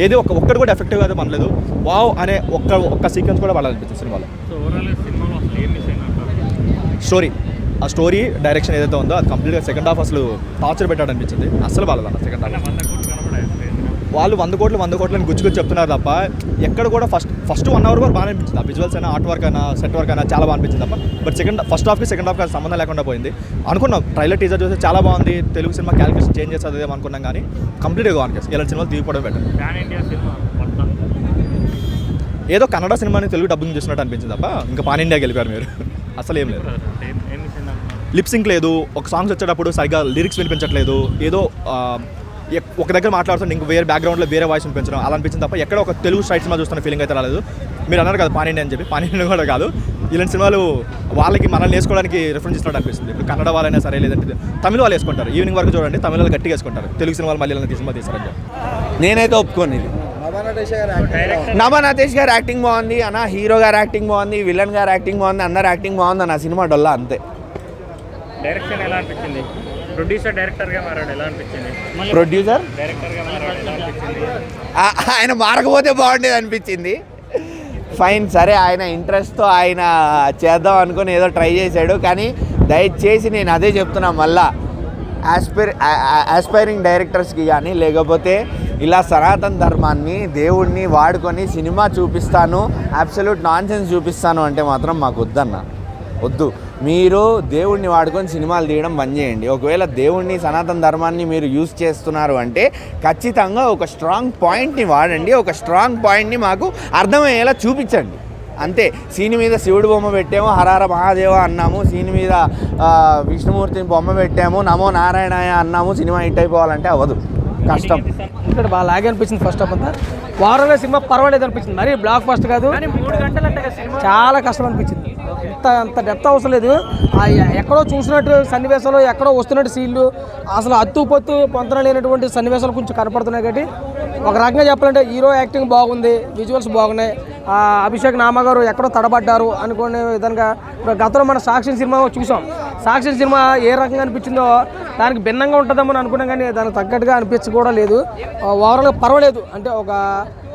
ఏది ఒక్కటి కూడా ఎఫెక్టివ్గా అయితే పనలేదు. వావ్ అనే ఒక్క సీక్వెన్స్ కూడా పడాలనిపించింది సినిమాలో. స్టోరీ డైరెక్షన్ ఏదైతే ఉందో అది కంప్లీట్గా సెకండ్ హాఫ్ అసలు టార్చర్ పెట్టాడు అనిపించింది. అసలు బాగాలేదు సెకండ్ హాఫ్. వాళ్ళు 100 కోట్లని గుచ్చుకొచ్చి చెప్తున్నారు తప్ప ఎక్కడ కూడా ఫస్ట్ 1 అవర్ కూడా బాగా అనిపించింది. ఆ విజువల్స్ అయినా ఆర్ట్ వర్క్ అయినా సెట్ వర్క్ అయినా చాలా బాగా అనిపించింది తప్ప బట్ ఫస్ట్ హాఫ్కి సెకండ్ హాఫ్కి సంబంధం లేకుండా పోయింది. అనుకున్నాం ట్రైలర్ టీజర్ చూస్తే చాలా బాగుంది, తెలుగు సినిమా క్యాలిక్యులేషన్ చేంజ్ చేస్తుంది అనుకున్నాం కానీ కంప్లీట్గా అనిపిస్తుంది. ఇలాంటి సినిమాలు తీయకపోవడం బెటర్. ఏదో కన్నడ సినిమాని తెలుగు డబ్బింగ్ చేసినట్టు అనిపించింది తప్ప ఇంకా పాన్ ఇండియాకి వెళ్ళిపోయారు మీరు. అసలు ఏం లేదు, లిప్సింక్ లేదు, ఒక సాంగ్స్ వచ్చేటప్పుడు సరిగ్గా లిరిక్స్ వినిపించట్లేదు, ఏదో ఒక దగ్గర మాట్లాడుతుంటే ఇంక వేరే బ్యాక్గ్రౌండ్లో వేరే వాయిస్ వినిపించడం అలా అనిపించింది తప్ప ఎక్కడ ఒక తెలుగు స్ట్రైట్ సినిమా చూస్తున్న ఫీలింగ్ అయితే రాలేదు. మీరు అన్నారు కదా పాన్ ఇండియా అని చెప్పి, పాన్ ఇండియా కూడా కాదు. ఇలాంటి సినిమాలు వాళ్ళకి మనల్ని వేసుకోవడానికి రిఫరెన్స్ ఇస్తున్నట్టు అనిపిస్తుంది. ఇప్పుడు కన్నడ వాళ్ళైనా సరే లేదంటే తమిళ వాళ్ళు వేసుకుంటారు, ఈవినింగ్ వరకు చూడండి తమిళ వాళ్ళు గట్టిగా వేసుకుంటారు, తెలుగు సినిమాలు మళ్ళీ ఇలాంటి సినిమా తీసారంటే నేనైతే ఒప్పుకోను. ఇది నభా నటేష్ గారు యాక్టింగ్ బాగుంది అన్న, హీరో గారు యాక్టింగ్ బాగుంది, విలన్ గారు యాక్టింగ్ బాగుంది, అందరు యాక్టింగ్ బాగుంది అన్న. సినిమా డొల్లా అంతే. డైరెక్షన్ ఎలా అనిపించింది? ప్రొడ్యూసర్ డైరెక్టర్గా మారాడు ఎలా అనిపించింది? ప్రొడ్యూసర్ డైరెక్టర్గా మారాడు ఎలా అనిపించింది? ఆయన మారకపోతే బాగుండేది అనిపించింది. ఫైన్, సరే ఆయన ఇంట్రెస్ట్తో ఆయన చేద్దాం అనుకుని ఏదో ట్రై చేశాడు. కానీ దయచేసి నేను అదే చెప్తున్నా మళ్ళా, ఆస్పైరింగ్ డైరెక్టర్స్కి కానీ లేకపోతే ఇలా సనాతన ధర్మాన్ని దేవుణ్ణి వాడుకొని సినిమా చూపిస్తాను, అబ్సల్యూట్ నాన్సెన్స్ చూపిస్తాను అంటే మాత్రం మాకు వద్దన్న, వద్దు. మీరు దేవుణ్ణి వాడుకొని సినిమాలు తీయడం బంద్ చేయండి. ఒకవేళ దేవుణ్ణి సనాతన ధర్మాన్ని మీరు యూజ్ చేస్తున్నారు అంటే ఖచ్చితంగా ఒక స్ట్రాంగ్ పాయింట్ని వాడండి, ఒక స్ట్రాంగ్ పాయింట్ని మాకు అర్థమయ్యేలా చూపించండి అంతే. సీని మీద శివుడు బొమ్మ పెట్టాము, హరహర మహాదేవ అన్నాము, సీని మీద విష్ణుమూర్తిని బొమ్మ పెట్టాము, నమో నారాయణాయ అన్నాము, సినిమా హిట్ అయిపోవాలంటే అవ్వదు, కష్టం. ఇక్కడ బాగా లాగే అనిపించింది. ఫస్ట్ ఆఫ్ అంతా వారంలో సినిమా పర్వాలేదు అనిపించింది, మరి బ్లాక్ బస్టర్ కాదు, చాలా కష్టం అనిపించింది. అంత డెప్త్ అవసరం లేదు. ఎక్కడో చూసినట్టు సన్నివేశాలు, ఎక్కడో వస్తున్నట్టు సీన్లు, అసలు అత్తుపొత్తు పొంతన లేనటువంటి సన్నివేశాలు కొంచెం కనపడుతున్నాయి. కాబట్టి ఒక రకంగా చెప్పాలంటే హీరో యాక్టింగ్ బాగుంది, విజువల్స్ బాగున్నాయి. అభిషేక్ నామ గారు ఎక్కడో తడబడ్డారు అనుకునే విధంగా గతంలో మన సాక్షి సినిమా చూసాం. సాక్షి సినిమా ఏ రకంగా అనిపించిందో దానికి భిన్నంగా ఉంటుందేమో అనుకున్నాం, కానీ దానికి తగ్గట్టుగా అనిపించకూడా లేదు. ఓవరాల్గా పర్వాలేదు.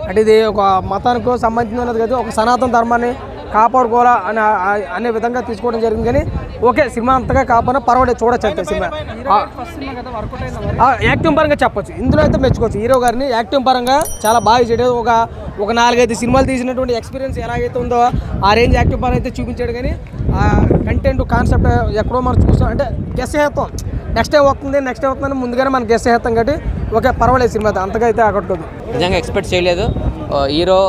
అంటే ఇది ఒక మతానికి సంబంధించినది కాదు, ఒక సనాతన ధర్మాన్ని కాపాడుకోవాలా అనే విధంగా తీసుకోవడం జరిగింది. కానీ ఓకే, సినిమా అంతగా కాకపోయినా పర్వాలేదు, చూడొచ్చు అంతే. సినిమా యాక్టింగ్ పరంగా చెప్పొచ్చు, ఇందులో అయితే మెచ్చుకోవచ్చు. హీరో గారిని యాక్టింగ్ పరంగా చాలా బాగా చేయడం. ఒక 4-5 సినిమాలు తీసినటువంటి ఎక్స్పీరియన్స్ ఎలాగైతే ఉందో ఆ రేంజ్ యాక్టింగ్ పరంగా అయితే చూపించాడు. కానీ కంటెంట్ కాన్సెప్ట్ ఎక్కడో మనం చూస్తాం, అంటే గెస్ చేస్తాం నెక్స్ట్ టైం వస్తుందని ముందుగానే మనం గెస్ చేస్తాం. కాబట్టి ఓకే, పర్వాలేదు, సినిమా అంతగా అయితే ఆకట్టుకోదు. నిజంగా ఎక్స్పెక్ట్ చేయలేదు. హీరో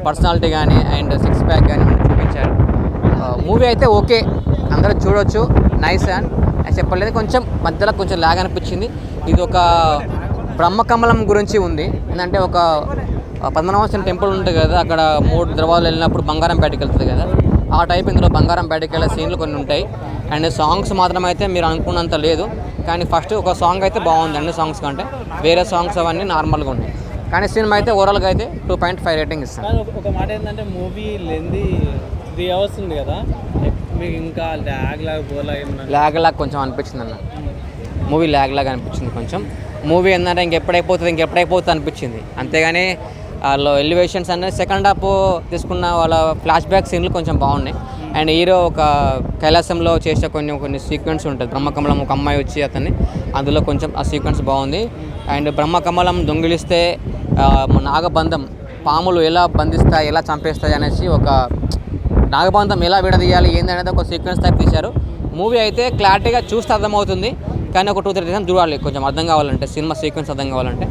పర్సనాలిటీ కానీ అండ్ 6 ప్యాక్ కానీ చూపించారు. మూవీ అయితే ఓకే, అందరూ చూడొచ్చు, నైస్ అని చెప్పలేదు. కొంచెం మధ్యలో కొంచెం లాగ్ అనిపించింది. ఇది ఒక బ్రహ్మకమలం గురించి ఉంది. ఏంటంటే ఒక పద్మనాభస్వామి టెంపుల్ ఉంటుంది కదా, అక్కడ 3 దర్వాజాలు వెళ్ళినప్పుడు బంగారం పేటకి వెళ్తుంది కదా, ఆ టైప్ ఇందులో బంగారం పేటకి వెళ్ళే సీన్లు కొన్ని ఉంటాయి. అండ్ సాంగ్స్ మాత్రం అయితే మీరు అనుకున్నంత లేదు. కానీ ఫస్ట్ ఒక సాంగ్ అయితే బాగుంది, అన్ని సాంగ్స్ కంటే. వేరే సాంగ్స్ అవన్నీ నార్మల్గా ఉన్నాయి. కానీ సినిమా అయితే ఓవరాల్గా అయితే 2.5 రేటింగ్ ఇస్తాను. ఒక మాట ఏంటంటే మూవీ లెంది 3 hours ఉంది కదా, మీకు ఇంకా ల్యాగ్ లాగా కొంచెం అనిపించింది అన్న. మూవీ ల్యాగ్ లాగా అనిపించింది కొంచెం. మూవీ ఏంటంటే ఇంకెప్పుడైపోతుంది అనిపించింది. అంతేగాని వాళ్ళు ఎలివేషన్స్ అనేది సెకండ్ హాఫ్ తీసుకున్న వాళ్ళ ఫ్లాష్ బ్యాక్ సీన్లు కొంచెం బాగున్నాయి. అండ్ హీరో ఒక కైలాసంలో చేసే కొన్ని సీక్వెన్స్ ఉంటుంది. బ్రహ్మకమలం ఒక అమ్మాయి వచ్చి అతన్ని, అందులో కొంచెం ఆ సీక్వెన్స్ బాగుంది. అండ్ బ్రహ్మకమలం దొంగిలిస్తే నాగబంధం పాములు ఎలా బంధిస్తాయి, ఎలా చంపేస్తాయి అనేసి, ఒక నాగబంధం ఎలా విడదీయాలి ఏంది అనేది ఒక సీక్వెన్స్ టైప్ తీశారు. మూవీ అయితే క్లారిటీగా చూస్తే అర్థమవుతుంది, కానీ ఒక 2-3 చూడాలి కొంచెం అర్థం కావాలంటే, సినిమా సీక్వెన్స్ అర్థం కావాలంటే.